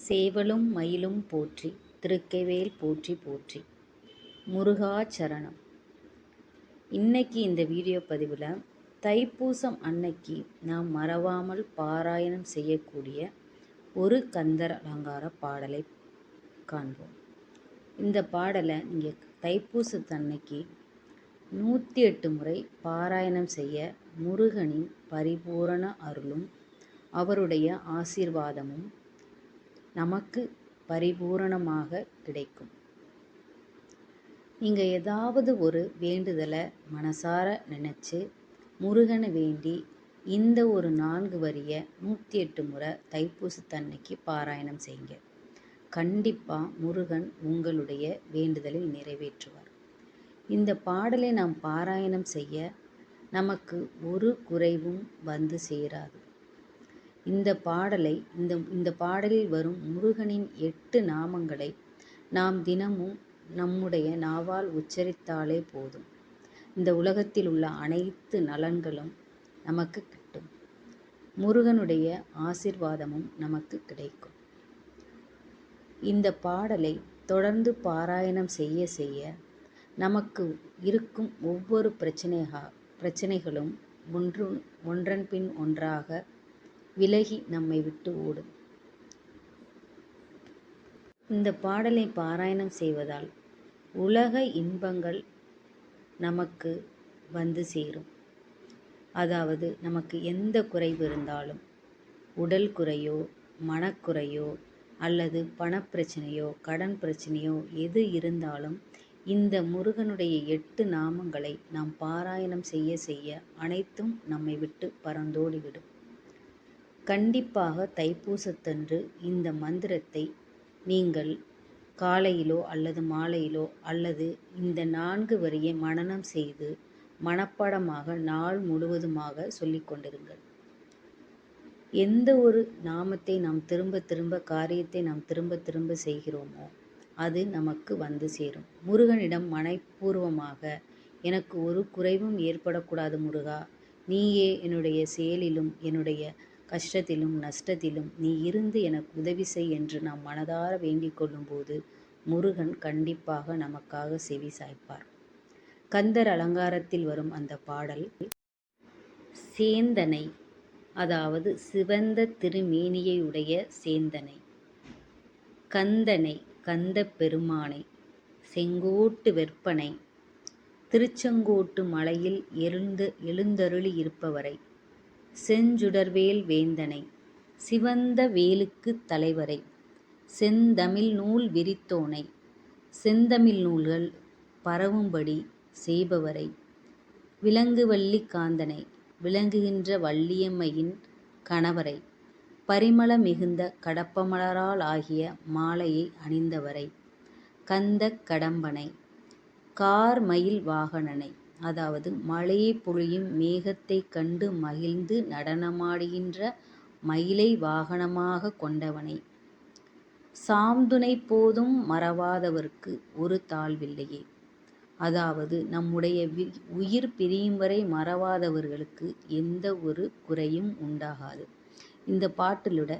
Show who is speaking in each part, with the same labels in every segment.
Speaker 1: சேவலும் மயிலும் போற்றி, திருக்கைவேல் போற்றி போற்றி, முருகாச்சரணம். இன்னைக்கு இந்த வீடியோ பதிவில் தைப்பூசம் அன்னைக்கு நாம் மறவாமல் பாராயணம் செய்யக்கூடிய ஒரு கந்தர் அலங்கார பாடலை காண்போம். இந்த பாடலை நீங்கள் தைப்பூசத்தன்னைக்கு 108 முறை பாராயணம் செய்ய முருகனின் பரிபூரண அருளும் அவருடைய ஆசீர்வாதமும் நமக்கு பரிபூரணமாக கிடைக்கும். நீங்கள் ஏதாவது ஒரு வேண்டுதலை மனசார நினச்சி முருகனை வேண்டி இந்த ஒரு 4 வரியை 108 முறை தைப்பூசத்தன்னைக்கு பாராயணம் செய்யுங்க. கண்டிப்பாக முருகன் உங்களுடைய வேண்டுதலை நிறைவேற்றுவார். இந்த பாடலை நாம் பாராயணம் செய்ய நமக்கு ஒரு குறைவும் வந்து சேராது. இந்த பாடலை இந்த பாடலில் வரும் முருகனின் 8 நாமங்களை நாம் தினமும் நம்முடைய நாவால் உச்சரித்தாலே போதும். இந்த உலகத்தில் உள்ள அனைத்து நலன்களும் நமக்கு கிட்டும். முருகனுடைய ஆசீர்வாதமும் நமக்கு கிடைக்கும். இந்த பாடலை தொடர்ந்து பாராயணம் செய்ய செய்ய நமக்கு இருக்கும் ஒவ்வொரு பிரச்சனைகளும் ஒன்றன் பின் ஒன்றாக விலகி நம்மை விட்டு ஓடும். இந்த பாடலை பாராயணம் செய்வதால் உலக இன்பங்கள் நமக்கு வந்து சேரும். அதாவது நமக்கு எந்த குறைவு இருந்தாலும், உடல் குறையோ மனக்குறையோ அல்லது பணப்பிரச்சனையோ கடன் பிரச்சனையோ எது இருந்தாலும் இந்த முருகனுடைய 8 நாமங்களை நாம் பாராயணம் செய்ய செய்ய அனைத்தும் நம்மை விட்டு பறந்தோடிவிடும். கண்டிப்பாக தைப்பூசத்தன்று இந்த மந்திரத்தை நீங்கள் காலையிலோ அல்லது மாலையிலோ அல்லது இந்த 4 வரியை மனனம் செய்து மனப்பாடமாக நாள் முழுவதுமாக சொல்லிக் கொண்டிருங்கள். எந்த ஒரு நாமத்தை நாம் காரியத்தை நாம் திரும்ப திரும்ப செய்கிறோமோ அது நமக்கு வந்து சேரும். முருகனிடம் மனப்பூர்வமாக எனக்கு ஒரு குறைவும் ஏற்படக்கூடாது முருகா, நீயே என்னுடைய செயலிலும் என்னுடைய கஷ்டத்திலும் நஷ்டத்திலும் நீ இருந்து எனக்கு உதவி செய் என்று நாம் மனதார வேண்டிக் கொள்ளும்போது முருகன் கண்டிப்பாக நமக்காக செவி சாய்ப்பார். கந்தர் அலங்காரத்தில் வரும் அந்த பாடல் சேந்தனை, அதாவது சிவந்த திருமேனியை உடைய சேந்தனை, கந்தனை, கந்த பெருமானை, செங்கோட்டு வெற்பனை, திருச்செங்கோட்டு மலையில் எழுந்தருளி இருப்பவரை, செஞ்சுடர்வேல் வேந்தனை, சிவந்த வேலுக்கு தலைவரை, செந்தமிழ் நூல் விரித்தோனை, செந்தமிழ் நூல்கள் பரவும்படி செய்பவரை, விலங்குவள்ளி காந்தனை, விளங்குகின்ற வள்ளியம்மையின் கணவரை, பரிமள மிகுந்த கடப்பமலரால் ஆகிய மாலையை அணிந்தவரை, கந்த கடம்பனை, கார்மயில் வாகனனை, அதாவது மழையை பொழியும் மேகத்தை கண்டு மகிழ்ந்து நடனமாடுகின்ற மயிலை வாகனமாக கொண்டவனை, சாம்துணை போதும் மறவாதவர்க்கு ஒரு தாழ்வில்லையே, அதாவது நம்முடைய உயிர் பிரியும் வரை மறவாதவர்களுக்கு எந்த ஒரு குறையும் உண்டாகாது. இந்த பாட்டிலுட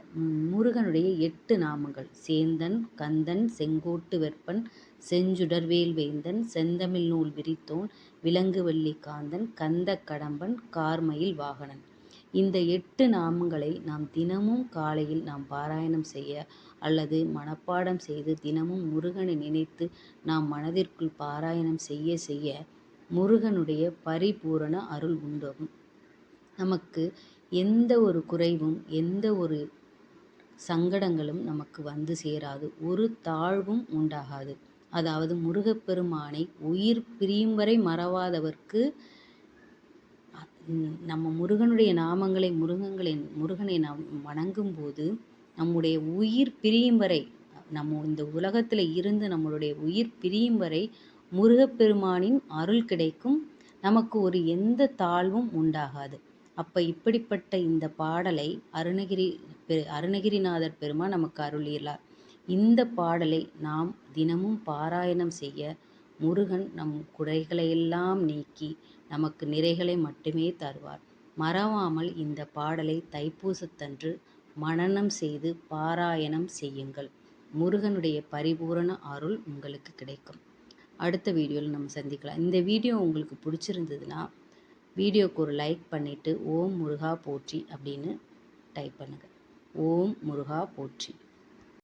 Speaker 1: முருகனுடைய 8 நாமங்கள் சேந்தன், கந்தன், செங்கோட்டு வெற்பன், செஞ்சுடர்வேல் வேந்தன், செந்தமிழ் நூல் விரித்தோன், விலங்குவள்ளி காந்தன், கந்த கடம்பன், கார்மயில் வாகனன். இந்த 8 நாமங்களை நாம் தினமும் காலையில் நாம் பாராயணம் செய்ய அல்லது மனப்பாடம் செய்து தினமும் முருகனை நினைத்து நாம் மனதிற்குள் பாராயணம் செய்ய செய்ய முருகனுடைய பரிபூரண அருள் உண்டாகும். நமக்கு எந்த ஒரு குறைவும் எந்த ஒரு சங்கடங்களும் நமக்கு வந்து சேராது, ஒரு தாழ்வும் உண்டாகாது. அதாவது முருகப்பெருமானை உயிர் பிரியும் வரை மறவாதவர்க்கு நம்ம முருகனுடைய நாமங்களை முருகனை நாம் வணங்கும் போது நம்முடைய உயிர் பிரியும் வரை, நம்ம இந்த உலகத்தில் இருந்து நம்மளுடைய உயிர் பிரியும் வரை முருகப்பெருமானின் அருள் கிடைக்கும். நமக்கு ஒரு எந்த தாழ்வும் உண்டாகாது. அப்போ இப்படிப்பட்ட இந்த பாடலை அருணகிரிநாதர் பெருமான் நமக்கு அருளியுள்ளார். இந்த பாடலை நாம் தினமும் பாராயணம் செய்ய முருகன் நம் குறைகளையெல்லாம் நீக்கி நமக்கு நிறைகளை மட்டுமே தருவார். மறவாமல் இந்த பாடலை தைப்பூசத்தன்று மனனம் செய்து பாராயணம் செய்யுங்கள். முருகனுடைய பரிபூரண அருள் உங்களுக்கு கிடைக்கும். அடுத்த வீடியோவில் நம்ம சந்திக்கலாம். இந்த வீடியோ உங்களுக்கு பிடிச்சிருந்ததுன்னா வீடியோக்கு ஒரு லைக் பண்ணிவிட்டு ஓம் முருகா போற்றி அப்படின்னு டைப் பண்ணுங்கள். ஓம் முருகா போற்றி.